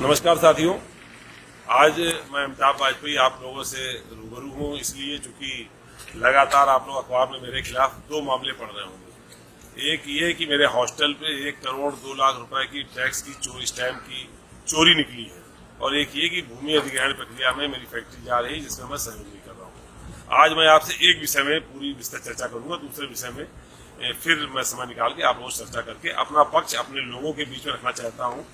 नमस्कार साथियों, आज मैं अमिताभ वाजपेयी आप लोगों से रूबरू हूँ इसलिए चूंकि लगातार आप लोग अखबार में मेरे खिलाफ दो मामले पढ़ रहे होंगे। एक ये कि मेरे हॉस्टल पे 1 करोड़ 2 लाख रुपए की टैक्स की चोरी, स्टैम्प की चोरी निकली है, और एक ये कि भूमि अधिग्रहण प्रक्रिया में मेरी फैक्ट्री जा रही है जिसमें मैं सहयोग नहीं कर रहा हूँ। आज मैं आपसे एक विषय में पूरी विस्तृत चर्चा करूंगा, दूसरे विषय में फिर मैं समय निकाल के आप लोगों से चर्चा करके अपना पक्ष अपने लोगों के बीच में रखना चाहता हूँ।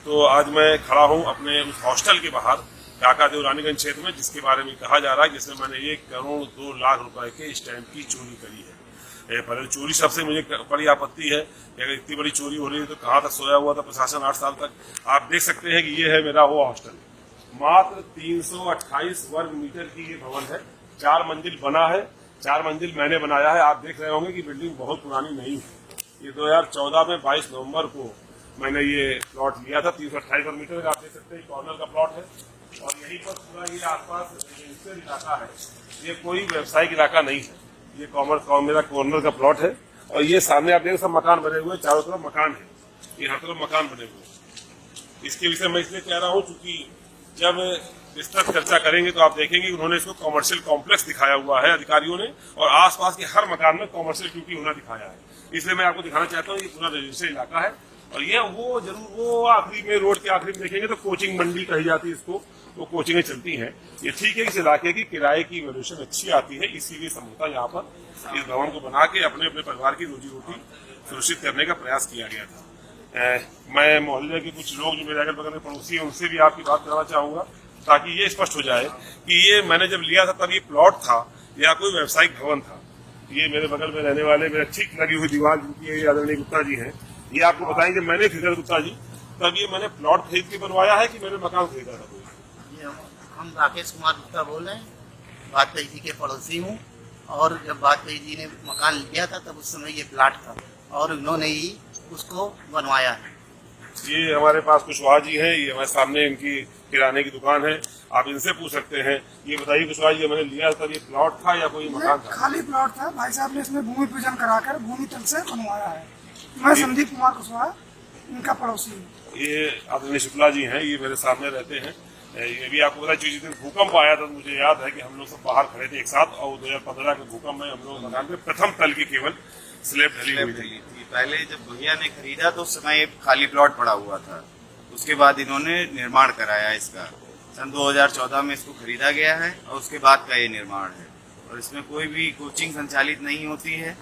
तो आज मैं खड़ा हूं अपने उस हॉस्टल के बाहर काकादेव रानीगंज क्षेत्र में, जिसके बारे में कहा जा रहा है जिसमें मैंने 1 करोड़ 2 लाख रुपए के स्टैम्प की चोरी करी है। पहले चोरी सबसे मुझे बड़ी आपत्ति है कि अगर इतनी बड़ी चोरी हो रही है तो कहाँ तक सोया हुआ था प्रशासन 8 साल तक। आप देख सकते हैं कि ये है मेरा वो हॉस्टल, मात्र 328 वर्ग मीटर की ये भवन है, 4 मंजिल बना है, 4 मंजिल मैंने बनाया है। आप देख रहे होंगे कि बिल्डिंग बहुत पुरानी नहीं है। ये 2014 में 22 नवंबर को मैंने ये प्लॉट लिया था, 328 वर्ग मीटर का। आप देख सकते हैं कॉर्नर का प्लॉट है, और यहीं पर पूरा ये आसपास रेजिडेंशियल इलाका है, ये कोई व्यवसायिक इलाका नहीं है। ये मेरा कॉर्नर का प्लॉट है, और ये सामने आप देख सब मकान बने हुए, चारों तरफ मकान है, ये हर तरफ मकान बने हुए। इसके विषय में इसलिए कह रहा हूँ क्योंकि जब विस्तृत चर्चा करेंगे तो आप देखेंगे कि उन्होंने इसको कॉमर्शियल कॉम्प्लेक्स दिखाया हुआ है अधिकारियों ने, और आसपास के हर मकान में कॉमर्शियल ड्यूटी होना दिखाया है। इसलिए मैं आपको दिखाना चाहता हूँ ये पूरा रेजिडेंशियल इलाका है, और ये वो जरूर वो आखिरी में रोड के आखिरी में देखेंगे तो कोचिंग मंडी कही जाती है इसको, वो कोचिंगें चलती हैं। ये ठीक है, इस इलाके की किराए की वैल्यूएशन अच्छी आती है, इसीलिए संभवतः यहाँ पर इस भवन को बना के अपने अपने परिवार की रोजी रोटी सुनिश्चित करने का प्रयास किया गया था। मैं मोहल्ले के कुछ लोग जो मेरे अगल बगल में पड़ोसी हैं उनसे भी आपकी बात करना चाहूंगा, ताकि ये स्पष्ट हो जाए कि ये मैंने जब लिया था तब ये प्लॉट था या कोई व्यावसायिक भवन था। ये मेरे बगल में रहने वाले मेरे ठीक लगी हुई दीवार जिनकी आदरणीय गुप्ता जी हैं, ये आपको बताएंगे मैंने खरीदा गुप्ता जी, तब ये मैंने प्लॉट खरीद के बनवाया है कि मैंने मकान खरीदा था? हम राकेश कुमार गुप्ता बोल रहे हैं, वाजपेयी जी के पड़ोसी हूँ। और जब वाजपेयी जी ने मकान लिया था तब उस समय ये प्लाट था, और उन्होंने ही उसको बनवाया है। ये हमारे पास कुशवाहा जी हैं, ये हमारे सामने इनकी किराने की दुकान है, आप इनसे पूछ सकते हैं। ये बताइए कुशवाहा जी, मैंने लिया तब ये प्लॉट था या कोई मकान था? खाली प्लॉट था, भाई साहब ने इसमें भूमि पूजन कराकर भूमि तल से बनवाया है। मैं संदीप कुमार कुशवाहा इनका पड़ोसी हूँ। ये आदरणीय शुक्ला जी हैं, ये मेरे सामने रहते हैं। ये भी आपको पता, जिस दिन भूकंप आया था मुझे याद है कि हम लोग सब बाहर खड़े थे एक साथ, और 2015 के भूकंप में हम लोग मकान पे प्रथम तल की केवल स्लैब ढली हुई थी। पहले जब भैया ने खरीदा तो उस समय खाली प्लॉट पड़ा हुआ था, उसके बाद इन्होंने निर्माण कराया इसका। सन 2014 में इसको खरीदा गया है, और उसके बाद का ये निर्माण है। और इसमें कोई भी कोचिंग संचालित नहीं होती है,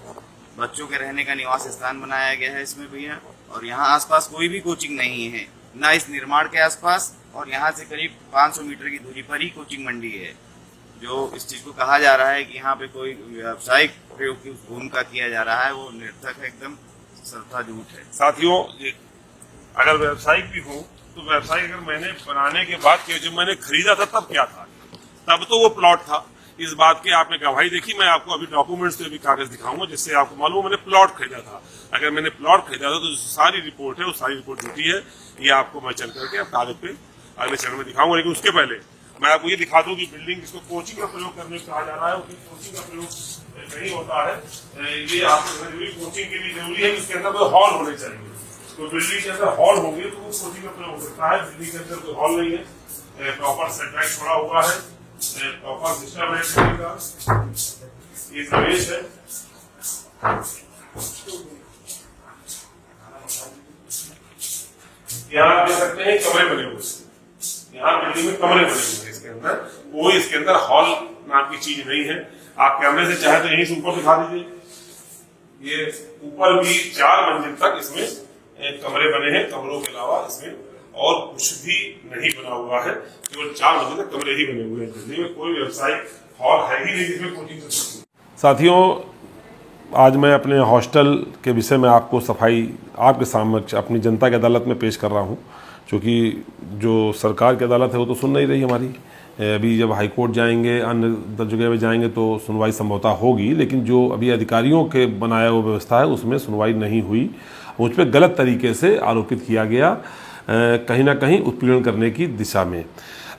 बच्चों के रहने का निवास स्थान बनाया गया है इसमें भैया। और यहाँ आसपास कोई भी कोचिंग नहीं है, ना इस निर्माण के आसपास, और यहाँ से करीब 500 मीटर की दूरी पर ही कोचिंग मंडी है। जो इस चीज को कहा जा रहा है कि यहाँ पे कोई व्यावसायिक प्रयोग की भूमिका किया जा रहा है, वो निरर्थक है, एकदम सरफा झूठ है। साथियों, अगर व्यावसायिक भी हो तो व्यावसायिक अगर मैंने बनाने के बाद जब मैंने खरीदा था तब क्या था? तब तो वो प्लॉट था। इस बात की आपने गवाही देखी, मैं आपको अभी डॉक्यूमेंट्स पे भी कागज दिखाऊंगा जिससे आपको मालूम मैंने प्लॉट खरीदा था। अगर मैंने प्लॉट खरीदा था तो सारी रिपोर्ट है, वो सारी रिपोर्ट झूठी है। ये आपको मैं चल करके अब कागज पे अगले चरण में दिखाऊंगा, लेकिन उसके पहले मैं आपको ये दिखा दूं कि बिल्डिंग जिसको कोचिंग का प्रयोग करने को कहा जा रहा है वो कोचिंग का प्रयोग नहीं होता है। ये आपको कोचिंग के लिए जरूरी है कि इसके अंदर कोई हॉल होने चाहिए। तो बिल्डिंग के अंदर हॉल होंगे तो वो कोचिंग का प्रयोग हो सकता है। बिल्डिंग के अंदर कोई हॉल नहीं है, प्रॉपर सेटबैक छोड़ा हुआ है, प्रॉपर सिस्टम है। ये प्रवेश है, यहाँ आप देख सकते हैं कमरे बने हुए, यहाँ बिल्डिंग में कमरे बने हुए हैं। इसके अंदर कोई इसके अंदर हॉल नाम की चीज नहीं है। आप कैमरे से चाहे तो यहीं से ऊपर दिखा दीजिए। ये ऊपर भी 4 मंजिल तक इसमें कमरे बने हैं, कमरों के अलावा इसमें और कुछ भी नहीं बना हुआ है, केवल 4 मंजिल तक कमरे ही बने हुए हैं। दिल्ली में कोई व्यवसायिक हॉल है ही नहीं जिसमें कोचिंग कर सकती। साथियों, आज मैं अपने हॉस्टल के विषय में आपको सफाई आपके समक्ष अपनी जनता की अदालत में पेश कर रहा हूं, क्योंकि जो सरकार की अदालत है वो तो सुन नहीं रही हमारी। अभी जब हाई कोर्ट जाएंगे, अन्य जगह में जाएंगे तो सुनवाई संभवतः होगी, लेकिन जो अभी अधिकारियों के बनाया हुआ व्यवस्था है उसमें सुनवाई नहीं हुई। मुझ पर गलत तरीके से आरोपित किया गया, कहीं ना कहीं उत्पीड़न करने की दिशा में।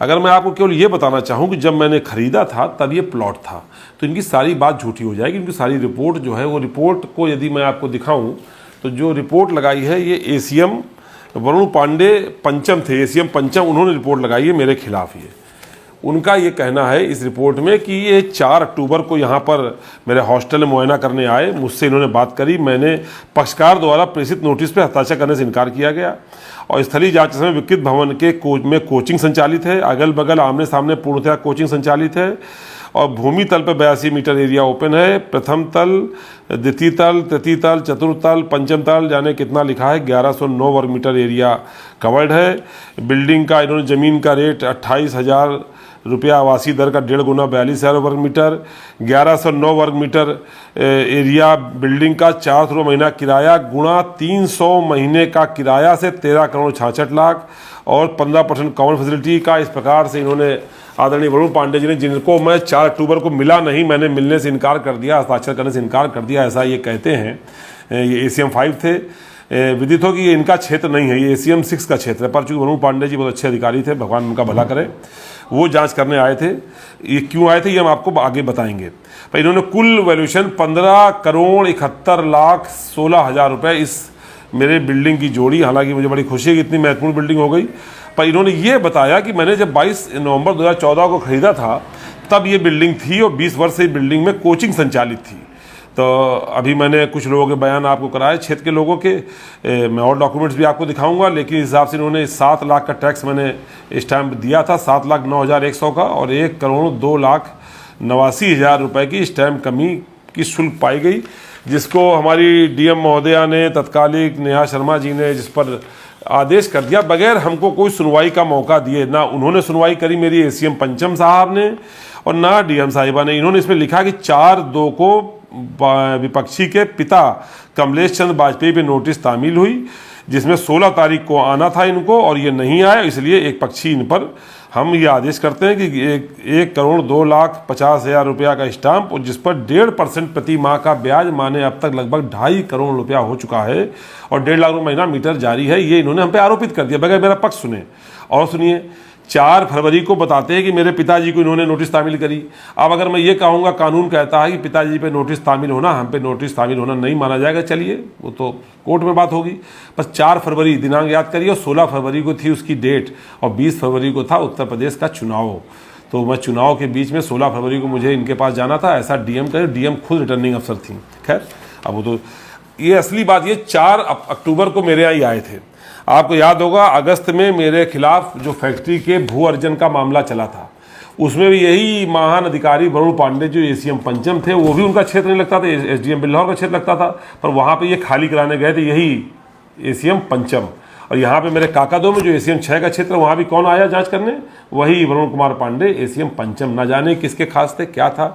अगर मैं आपको केवल ये बताना चाहूँ कि जब मैंने ख़रीदा था तब ये प्लॉट था, तो इनकी सारी बात झूठी हो जाएगी। इनकी सारी रिपोर्ट जो है, वो रिपोर्ट को यदि मैं आपको दिखाऊं तो जो रिपोर्ट लगाई है ये एसीएम वरुण पांडे पंचम थे, एसीएम पंचम, उन्होंने रिपोर्ट लगाई है मेरे खिलाफ। ये उनका ये कहना है इस रिपोर्ट में कि ये 4 अक्टूबर को यहाँ पर मेरे हॉस्टल में मुआयना करने आए, मुझसे इन्होंने बात करी, मैंने पक्षकार द्वारा प्रेषित नोटिस पर हस्ताक्षर करने से इनकार किया गया और स्थलीय जांच समय विकृत भवन के में कोचिंग संचालित है, अगल बगल आमने सामने पूर्णतया कोचिंग संचालित है और भूमि तल पर 82 मीटर एरिया ओपन है। प्रथम तल, द्वितीय तल, तृतीय तल, चतुर्थ तल, पंचम तल, जाने कितना लिखा है, 1109 वर्ग मीटर एरिया कवर्ड है। बिल्डिंग का इन्होंने ज़मीन का रेट 28,000 रुपया आवासीय दर का 1.5 गुना 42,000 वर्ग मीटर, 1109 वर्ग मीटर एरिया बिल्डिंग का 400 महीना किराया गुणा 300 महीने का किराया से 13 करोड़ 66 लाख और 15% कॉमन फैसिलिटी का। इस प्रकार से इन्होंने आदरणीय वरुण पांडे जी ने, जिनको मैं 4 अक्टूबर को मिला नहीं, मैंने मिलने से इनकार कर दिया, हस्ताक्षर करने से इनकार कर दिया, ऐसा ये कहते हैं। ये ACM 5 थे। विदित हो कि ये इनका क्षेत्र नहीं है, ये ACM 6 का क्षेत्र है, पर चूँकि वरुण पांडे जी बहुत अच्छे अधिकारी थे, भगवान उनका भला करे, वो जांच करने आए थे। ये क्यों आए थे ये हम आपको आगे बताएंगे। पर इन्होंने कुल वैल्यूएशन 15 करोड़ 71 लाख 16 हज़ार रुपये इस मेरे बिल्डिंग की जोड़ी। हालांकि मुझे बड़ी खुशी है कि इतनी महत्वपूर्ण बिल्डिंग हो गई, पर इन्होंने ये बताया कि मैंने जब 22 नवंबर 2014 को ख़रीदा था तब ये बिल्डिंग थी और 20 वर्ष से बिल्डिंग में कोचिंग संचालित थी। तो अभी मैंने कुछ लोगों के बयान आपको कराए, क्षेत्र के लोगों के, मैं और डॉक्यूमेंट्स भी आपको दिखाऊंगा, लेकिन इस हिसाब से इन्होंने 7 लाख का टैक्स मैंने स्टैम्प दिया था, 7,09,100 का, और 1,02,89,000 रुपये की स्टैम्प कमी की शुल्क पाई गई, जिसको हमारी DM महोदया ने, तत्कालिक नेहा शर्मा जी ने जिस पर आदेश कर दिया बगैर हमको कोई सुनवाई का मौका दिए। ना उन्होंने सुनवाई करी मेरी ACM पंचम साहब ने और ना DM साहिबा ने। इन्होंने इसमें लिखा कि 4/2 को विपक्षी के पिता कमलेश चंद्र वाजपेयी पे नोटिस तामील हुई, जिसमें 16 तारीख को आना था इनको और ये नहीं आए, इसलिए एक पक्षी इन पर हम ये आदेश करते हैं कि 1,02,50,000 रुपया का स्टाम्प और जिस पर 1.5% प्रति माह का ब्याज, माने अब तक लगभग 2.5 करोड़ रुपया हो चुका है और 1.5 लाख रुपये महीना मीटर जारी है, ये इन्होंने हम पे आरोपित कर दिया बगैर मेरा पक्ष सुने। और सुनिए, 4 फरवरी को बताते हैं कि मेरे पिताजी को इन्होंने नोटिस तामील करी। अब अगर मैं ये कहूँगा, कानून कहता है कि पिताजी पे नोटिस तामील होना, हम पे नोटिस तामील होना नहीं माना जाएगा, चलिए वो तो कोर्ट में बात होगी। बस 4 फरवरी दिनांक याद करिए और 16 फरवरी को थी उसकी डेट और 20 फरवरी को था उत्तर प्रदेश का चुनाव। तो मैं चुनाव के बीच में 16 फरवरी को मुझे इनके पास जाना था, ऐसा DM करे, DM खुद रिटर्निंग अफसर थी। खैर, अब वो तो ये असली बात, ये 4 अक्टूबर को मेरे यहाँ ही आए थे। आपको याद होगा अगस्त में मेरे खिलाफ जो फैक्ट्री के भू अर्जन का मामला चला था, उसमें भी यही महान अधिकारी वरुण पांडे जो ACM पंचम थे, वो भी उनका क्षेत्र नहीं लगता था, SDM बिल्लाहौर का क्षेत्र लगता था, पर वहाँ पे ये खाली कराने गए थे यही ACM पंचम। और यहाँ पे मेरे काकादो में जो ACM 6 का क्षेत्र, वहाँ भी कौन आया जांच करने, वही वरुण कुमार पांडे ACM पंचम। ना जाने किसके खास थे, क्या था,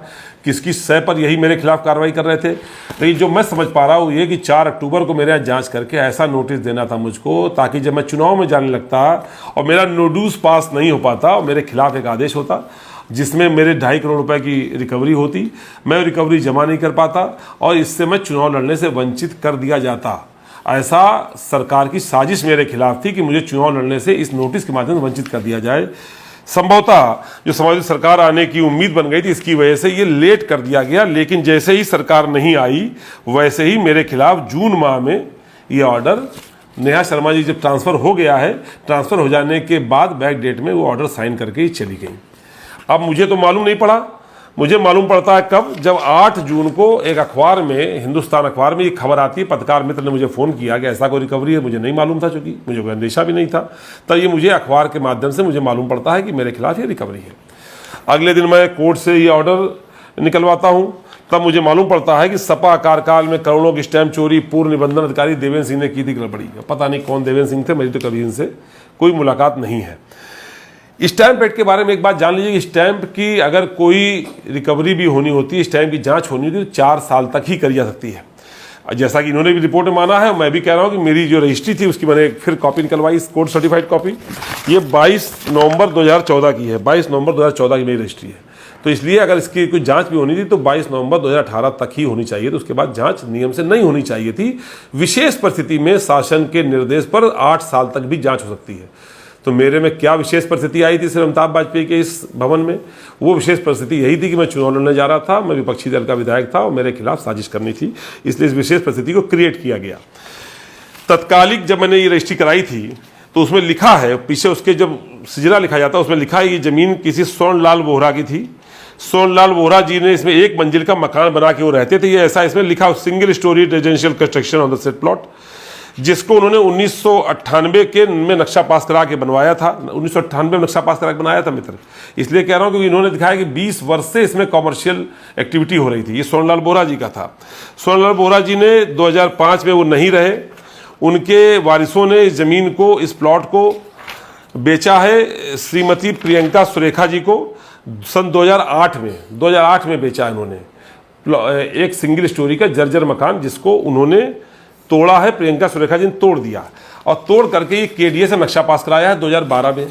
किसकी सह पर यही मेरे खिलाफ कार्रवाई कर रहे थे। लेकिन जो मैं समझ पा रहा हूँ ये कि 4 अक्टूबर को मेरे यहाँ जांच करके ऐसा नोटिस देना था मुझको, ताकि जब मैं चुनाव में जाने लगता और मेरा नोडूस पास नहीं हो पाता और मेरे खिलाफ एक आदेश होता जिसमें मेरे 2.5 करोड़ रुपए की रिकवरी होती, मैं रिकवरी जमा नहीं कर पाता और इससे मैं चुनाव लड़ने से वंचित कर दिया जाता। ऐसा सरकार की साजिश मेरे खिलाफ थी कि मुझे चुनाव लड़ने से इस नोटिस के माध्यम से वंचित कर दिया जाए। संभवतः जो समाजवादी सरकार आने की उम्मीद बन गई थी, इसकी वजह से ये लेट कर दिया गया। लेकिन जैसे ही सरकार नहीं आई, वैसे ही मेरे खिलाफ जून माह में ये ऑर्डर, नेहा शर्मा जी जब ट्रांसफ़र हो गया है, ट्रांसफ़र हो जाने के बाद बैक डेट में वो ऑर्डर साइन करके ही चली गई। अब मुझे तो मालूम नहीं पड़ा, मुझे मालूम पड़ता है कब, जब 8 जून को एक अखबार में, हिंदुस्तान अखबार में ये खबर आती है, पत्रकार मित्र ने मुझे फ़ोन किया कि ऐसा कोई रिकवरी है। मुझे नहीं मालूम था, चूँकि मुझे कोई अंदेशा भी नहीं था। तब ये मुझे अखबार के माध्यम से मुझे मालूम पड़ता है कि मेरे खिलाफ ये रिकवरी है। अगले दिन मैं कोर्ट से ये ऑर्डर निकलवाता हूँ, तब मुझे मालूम पड़ता है कि सपा कार्यकाल में करोड़ों की स्टैम्प चोरी पूर्व निबंधन अधिकारी देवेंद्र सिंह ने की थी गड़बड़ी। पता नहीं कौन देवेंद्र सिंह थे, मेरी तो कभी इनसे कोई मुलाकात नहीं है। स्टैम्प एक्ट के बारे में एक बात जान लीजिए कि स्टैम्प की अगर कोई रिकवरी भी होनी होती है, स्टैम्प की जांच होनी होती है, तो 4 साल तक ही करी जा सकती है। जैसा कि इन्होंने भी रिपोर्ट में माना है, मैं भी कह रहा हूं कि मेरी जो रजिस्ट्री थी उसकी मैंने फिर कॉपी निकलवाई, कोर्ट सर्टिफाइड कॉपी। ये 22 नवंबर 2014 की है, 22 नवंबर 2014 की मेरी रजिस्ट्री है। तो इसलिए अगर इसकी कोई जांच भी होनी थी तो 22 नवंबर 2018 तक ही होनी चाहिए, तो उसके बाद जांच नियम से नहीं होनी चाहिए थी। विशेष परिस्थिति में शासन के निर्देश पर 8 साल तक भी जांच हो सकती है। तो मेरे में क्या विशेष परिस्थिति आई थी सर अमिताभ वाजपेयी के इस भवन में? वो विशेष परिस्थिति यही थी कि मैं चुनाव लड़ने जा रहा था, मैं विपक्षी दल का विधायक था और मेरे खिलाफ साजिश करनी थी, इसलिए इस विशेष परिस्थिति को क्रिएट किया गया। तत्कालिक जब मैंने ये रजिस्ट्री कराई थी तो उसमें लिखा है, पीछे उसके जब सिजरा लिखा जाता है उसमें लिखा है ये ज़मीन किसी स्वर्णलाल बोहरा की थी। स्वर्णलाल बोहरा जी ने इसमें एक मंजिल का मकान बना के वो रहते थे, ये ऐसा इसमें लिखा, single storey residential construction on the set plot, जिसको उन्होंने 1998 के में नक्शा पास करा के बनवाया था। 1998 में नक्शा पास करा के बनाया था मित्र, इसलिए कह रहा हूँ क्योंकि इन्होंने दिखाया कि 20 वर्ष से इसमें कॉमर्शियल एक्टिविटी हो रही थी। ये स्वर्णलाल बोहरा जी का था। स्वर्णलाल बोहरा जी ने 2005 में वो नहीं रहे, उनके वारिसों ने इस ज़मीन को, इस प्लॉट को बेचा है श्रीमती प्रियंका सुरेखा जी को सन 2008 में बेचा इन्होंने एक सिंगल स्टोरी का जर्जर मकान, जिसको उन्होंने तोड़ा है, प्रियंका सुरेखा जी ने तोड़ दिया और तोड़ करके ये केडीए से नक्शा पास कराया है 2012 में।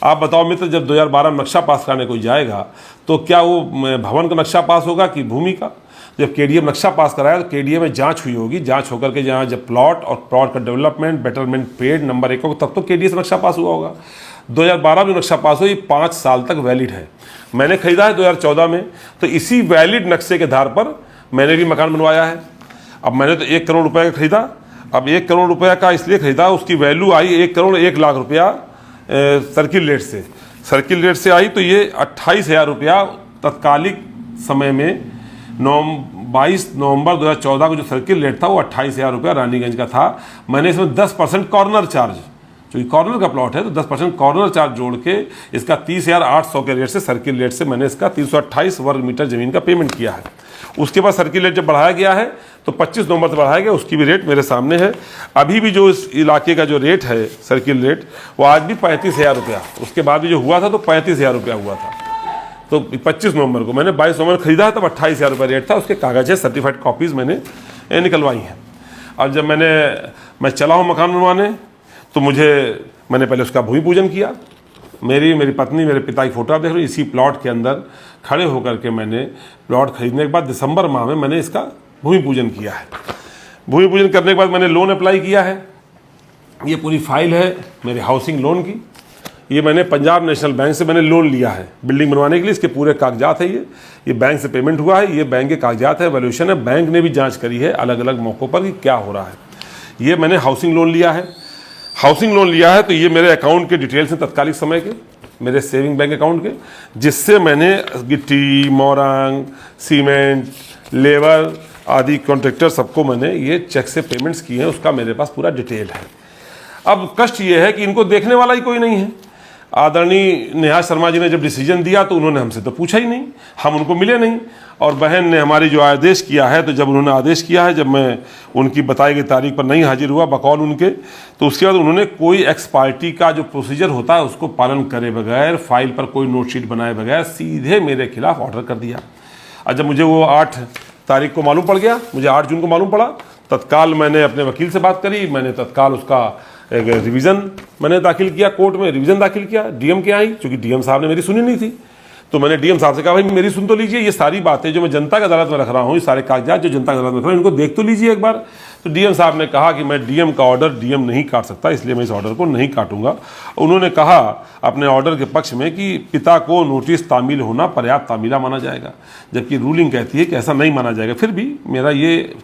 आप बताओ मित्र, जब 2012 में नक्शा पास कराने कोई जाएगा तो क्या वो भवन का नक्शा पास होगा कि भूमि का? जब केडीए में नक्शा पास कराया तो केडीए में जांच हुई होगी, जांच होकर के जहाँ जब प्लॉट और प्लॉट का डेवलपमेंट बेटरमेंट पेड नंबर 1 होगा तब तो केडीए से नक्शा पास हुआ होगा। 2012 में नक्शा पास हो, ये 5 साल तक वैलिड है। मैंने खरीदा है 2014 में, तो इसी वैलिड नक्शे के आधार पर मैंने भी मकान बनवाया है। अब मैंने तो 1 करोड़ रुपए का खरीदा, अब 1 करोड़ रुपए का इसलिए खरीदा, उसकी वैल्यू आई 1 करोड़ 1 लाख रुपया सर्किल रेट से आई, तो ये 28,000 रुपया तत्कालिक समय में 22 नवंबर 2014 को जो सर्किल रेट था वो 28,000 रुपया रानीगंज का था। मैंने इसमें 10% कॉर्नर चार्ज, जो कॉर्नर का प्लॉट है तो 10% कॉर्नर चार्ज जोड़ के इसका 30,800 के रेट से, सर्किल रेट से मैंने इसका 328 वर्ग मीटर ज़मीन का पेमेंट किया है। उसके बाद सर्किल रेट जब बढ़ाया गया है तो 25 नवंबर से बढ़ाया गया, उसकी भी रेट मेरे सामने है। अभी भी जो इस इलाके का जो रेट है सर्किल रेट, वो आज भी 35,000 रुपया, उसके बाद भी जो हुआ था तो 35,000 रुपया हुआ था। तो 25 नवंबर को मैंने 22 नवंबर खरीदा तब 28,000 रुपये रेट था, उसके कागज़ है, सर्टिफाइड कॉपीज़ मैंने निकलवाई हैं। अब जब मैं चला हूँ मकान बनवाने तो मैंने पहले उसका भूमि पूजन किया। मेरी पत्नी, मेरे पिता की फोटो आप देख रहे हो, इसी प्लॉट के अंदर खड़े होकर के मैंने प्लॉट खरीदने के बाद दिसंबर माह में मैंने इसका भूमि पूजन किया है। भूमि पूजन करने के बाद मैंने लोन अप्लाई किया है। ये पूरी फाइल है मेरे हाउसिंग लोन की। ये मैंने पंजाब नेशनल बैंक से मैंने लोन लिया है बिल्डिंग बनवाने के लिए, इसके पूरे कागजात है। ये बैंक से पेमेंट हुआ है, ये बैंक के कागजात है, वैल्यूएशन है, बैंक ने भी जांच करी है अलग अलग मौक़ों पर कि क्या हो रहा है। ये मैंने हाउसिंग लोन लिया है। हाउसिंग लोन लिया है तो ये मेरे अकाउंट के डिटेल्स हैं तत्कालिक समय के, मेरे सेविंग बैंक अकाउंट के, जिससे मैंने गिट्टी, मोरंग, सीमेंट, लेबर आदि कॉन्ट्रैक्टर सबको मैंने ये चेक से पेमेंट्स किए हैं, उसका मेरे पास पूरा डिटेल है। अब कष्ट ये है कि इनको देखने वाला ही कोई नहीं है। आदरणीय नेहा शर्मा जी ने जब डिसीजन दिया तो उन्होंने हमसे तो पूछा ही नहीं, हम उनको मिले नहीं, और बहन ने हमारी जो आदेश किया है, तो जब उन्होंने आदेश किया है, जब मैं उनकी बताई गई तारीख पर नहीं हाजिर हुआ बकौल उनके, तो उसके बाद उन्होंने कोई एक्स पार्टी का जो प्रोसीजर होता है उसको पालन करे बगैर, फाइल पर कोई नोटशीट बनाए बगैर सीधे मेरे खिलाफ ऑर्डर कर दिया। और जब मुझे वो 8 तारीख को मालूम पड़ गया, मुझे 8 जून को मालूम पड़ा, तत्काल मैंने अपने वकील से बात करी, मैंने तत्काल उसका एक रिवीजन मैंने दाखिल किया, कोर्ट में रिवीजन दाखिल किया, डीएम के आई, क्योंकि डीएम साहब ने मेरी सुनी नहीं थी। तो मैंने डीएम साहब से कहा, भाई मेरी सुन तो लीजिए, ये सारी बातें जो मैं जनता की अदालत में रख रहा हूँ, ये सारे कागजात जो जनता की अदालत में रख रहा हूँ, इनको देख तो लीजिए एक बार। तो डीएम साहब ने कहा कि मैं डीएम का ऑर्डर डीएम नहीं काट सकता, इसलिए मैं इस ऑर्डर को नहीं काटूंगा। उन्होंने कहा अपने ऑर्डर के पक्ष में कि पिता को नोटिस तामील होना पर्याप्त तामीला माना जाएगा, जबकि रूलिंग कहती है कि ऐसा नहीं माना जाएगा। फिर भी मेरा ये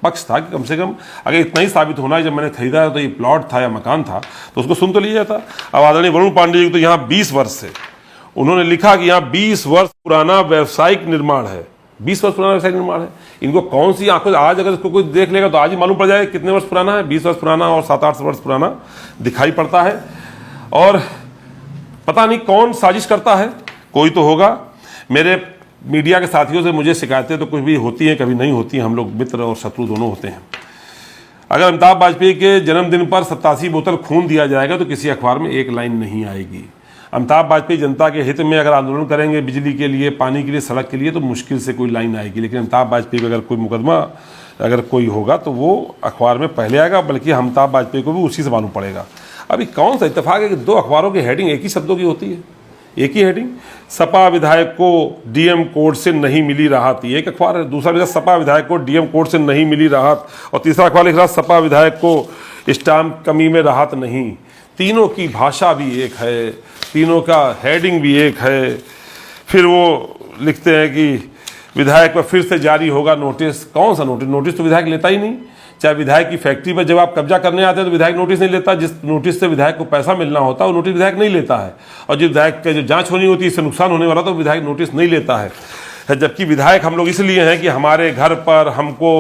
पक्ष था कि कम से कम अगर इतना ही साबित होना है, जब मैंने खरीदा तो ये प्लॉट था या मकान था तो उसको सुन तो लिया जाता। अब आदरणीय वरुण पांडे जी तो यहाँ 20 वर्ष से उन्होंने लिखा कि यहाँ 20 वर्ष पुराना व्यावसायिक निर्माण है, 20 वर्ष पुराना व्यावसायिक निर्माण है। इनको कौन सी आंखों, आज अगर इसको कोई देख लेगा तो आज ही मालूम पड़ जाएगा कितने वर्ष पुराना है। 20 वर्ष पुराना और 7-8 वर्ष पुराना दिखाई पड़ता है, और पता नहीं कौन साजिश करता है, कोई तो होगा। मेरे मीडिया के साथियों से मुझे शिकायतें तो कुछ भी होती हैं, कभी नहीं होती हैं, हम लोग मित्र और शत्रु दोनों होते हैं। अगर अमिताभ वाजपेयी के जन्मदिन पर 87 बोतल खून दिया जाएगा तो किसी अखबार में एक लाइन नहीं आएगी। अमिताभ वाजपेयी जनता के हित में अगर आंदोलन करेंगे बिजली के लिए, पानी के लिए, सड़क के लिए, तो मुश्किल से कोई लाइन आएगी। लेकिन अमिताभ वाजपेयी का अगर कोई मुकदमा अगर कोई होगा तो वो अखबार में पहले आएगा, बल्कि अमिताभ वाजपेयी को भी उसी से मालूम पड़ेगा। अभी कौन सा इत्तेफाक है कि 2 अखबारों की हेडिंग एक ही शब्दों की होती है, एक ही हेडिंग। सपा विधायक को डीएम कोर्ट से नहीं मिली राहत, ये एक अखबार है। दूसरा लिखा सपा विधायक को डीएम कोर्ट से नहीं मिली राहत, और तीसरा अखबार लिख रहा सपा विधायक को स्टाम्प कमी में राहत नहीं। तीनों की भाषा भी एक है, तीनों का हेडिंग भी एक है। फिर वो लिखते हैं कि विधायक पर फिर से जारी होगा नोटिस। कौन सा नोटिस? नोटिस तो विधायक लेता ही नहीं। चाहे विधायक की फैक्ट्री पर जब आप कब्जा करने आते हैं तो विधायक नोटिस नहीं लेता, जिस नोटिस से विधायक को पैसा मिलना होता है वो नोटिस विधायक नहीं लेता है, और जो विधायक का जो जांच होनी होती है इससे नुकसान होने वाला तो विधायक नोटिस नहीं लेता है। जबकि विधायक हम लोग इसलिए हैं कि हमारे घर पर हमको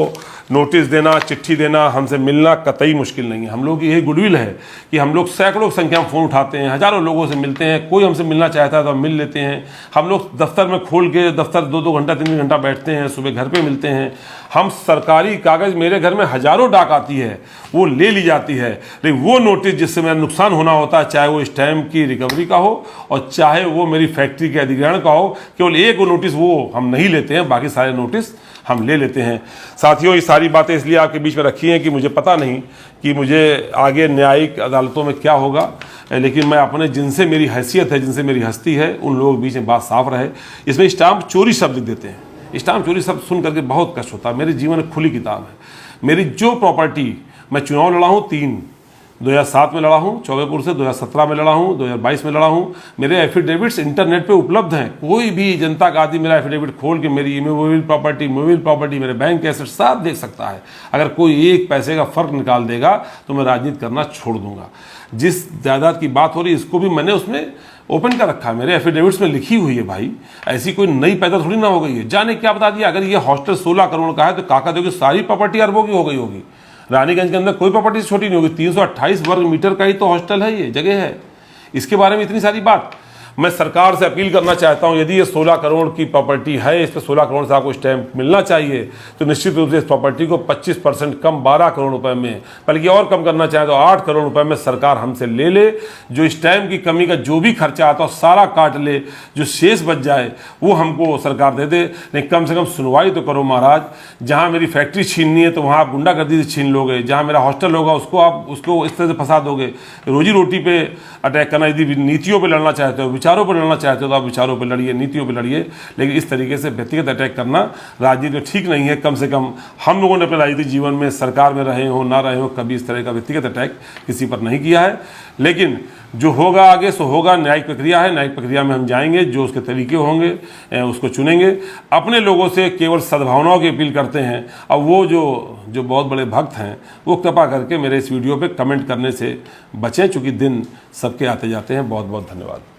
नोटिस देना, चिट्ठी देना, हमसे मिलना कतई मुश्किल नहीं है। हम लोग की यही गुडविल है कि हम लोग सैकड़ों संख्या में फ़ोन उठाते हैं, हज़ारों लोगों से मिलते हैं, कोई हमसे मिलना चाहता है तो हम मिल लेते हैं। हम लोग दफ्तर में खोल के दफ्तर 2-2 घंटा 3 घंटा बैठते हैं, सुबह घर पे मिलते हैं। हम सरकारी कागज़, मेरे घर में हज़ारों डाक आती है, वो ले ली जाती है, लेकिन वो नोटिस जिससे मेरा नुकसान होना होता है, चाहे वो स्टैम्प की रिकवरी का हो और चाहे वो मेरी फैक्ट्री के अधिग्रहण का हो, केवल एक वो नोटिस वो हम नहीं लेते हैं, बाकी सारे नोटिस हम ले लेते हैं। साथियों, ये सारी बातें इसलिए आपके बीच में रखी हैं कि मुझे पता नहीं कि मुझे आगे न्यायिक अदालतों में क्या होगा, लेकिन मैं अपने जिनसे मेरी हैसियत है, जिनसे मेरी हस्ती है, उन लोगों के बीच में बात साफ रहे। इसमें स्टाम्प चोरी शब्द लिख देते हैं, स्टाम्प चोरी शब्द सुन करके बहुत कष्ट होता है। मेरे जीवन में खुली किताब है। मेरी जो प्रॉपर्टी, मैं चुनाव लड़ा हूँ 3, 2007 में लड़ा हूँ चौबेपुर से, 2017 में लड़ा हूँ, 2022 में लड़ा हूँ। मेरे एफिडेविट्स इंटरनेट पे उपलब्ध हैं। कोई भी जनता का आदमी मेरा एफिडेविट खोल के मेरी इमूवेबल प्रॉपर्टी, मेरे बैंक के एसेट सब देख सकता है। अगर कोई एक पैसे का फ़र्क निकाल देगा तो मैं राजनीति करना छोड़ दूंगा। जिस जायदाद की बात हो रही है इसको भी मैंने उसमें ओपन कर रखा है, मेरे एफिडेविट्स में लिखी हुई है भाई। ऐसी कोई नई पैदा थोड़ी ना हो गई है। जाने क्या बता दिया, अगर ये हॉस्टल 16 करोड़ का है तो काका देव की सारी प्रॉपर्टी अरबों की हो गई होगी। रानीगंज के अंदर कोई प्रॉपर्टी छोटी नहीं होगी। 328 वर्ग मीटर का ही तो हॉस्टल है, ये जगह है। इसके बारे में इतनी सारी बात। मैं सरकार से अपील करना चाहता हूं, यदि ये 16 करोड़ की प्रॉपर्टी है, इस पर 16 करोड़ से आपको स्टैम्प मिलना चाहिए, तो निश्चित रूप से इस प्रॉपर्टी को 25% कम 12 करोड़ रुपए में, बल्कि और कम करना चाहे तो 8 करोड़ रुपए में सरकार हमसे ले ले। जो स्टैम्प की कमी का जो भी खर्चा आता है सारा काट ले, जो शेष बच जाए वो हमको सरकार दे दे। नहीं, कम से कम सुनवाई तो करो महाराज। जहाँ मेरी फैक्ट्री छीननी है तो वहाँ आप गुंडागर्दी से छीन लोगे, जहाँ मेरा हॉस्टल होगा उसको इस तरह से फंसा दोगे। रोजी रोटी पे अटैक करना, यदि नीतियों पर लड़ना चाहते हो, विचारों पर लड़ना चाहते हो तो आप विचारों पर लड़िए, नीतियों पर लड़िए, लेकिन इस तरीके से व्यक्तिगत अटैक करना राजनीति में ठीक नहीं है। कम से कम हम लोगों ने अपने राजनीतिक जीवन में, सरकार में रहे हो ना रहे हो, कभी इस तरह का व्यक्तिगत अटैक किसी पर नहीं किया है। लेकिन जो होगा आगे सो होगा। न्यायिक प्रक्रिया है, न्यायिक प्रक्रिया में हम जाएंगे, जो उसके तरीके होंगे उसको चुनेंगे। अपने लोगों से केवल सद्भावनाओं की अपील करते हैं। अब वो जो बहुत बड़े भक्त हैं वो कृपा करके मेरे इस वीडियो पे कमेंट करने से बचें, चूँकि दिन सबके आते जाते हैं। बहुत बहुत धन्यवाद।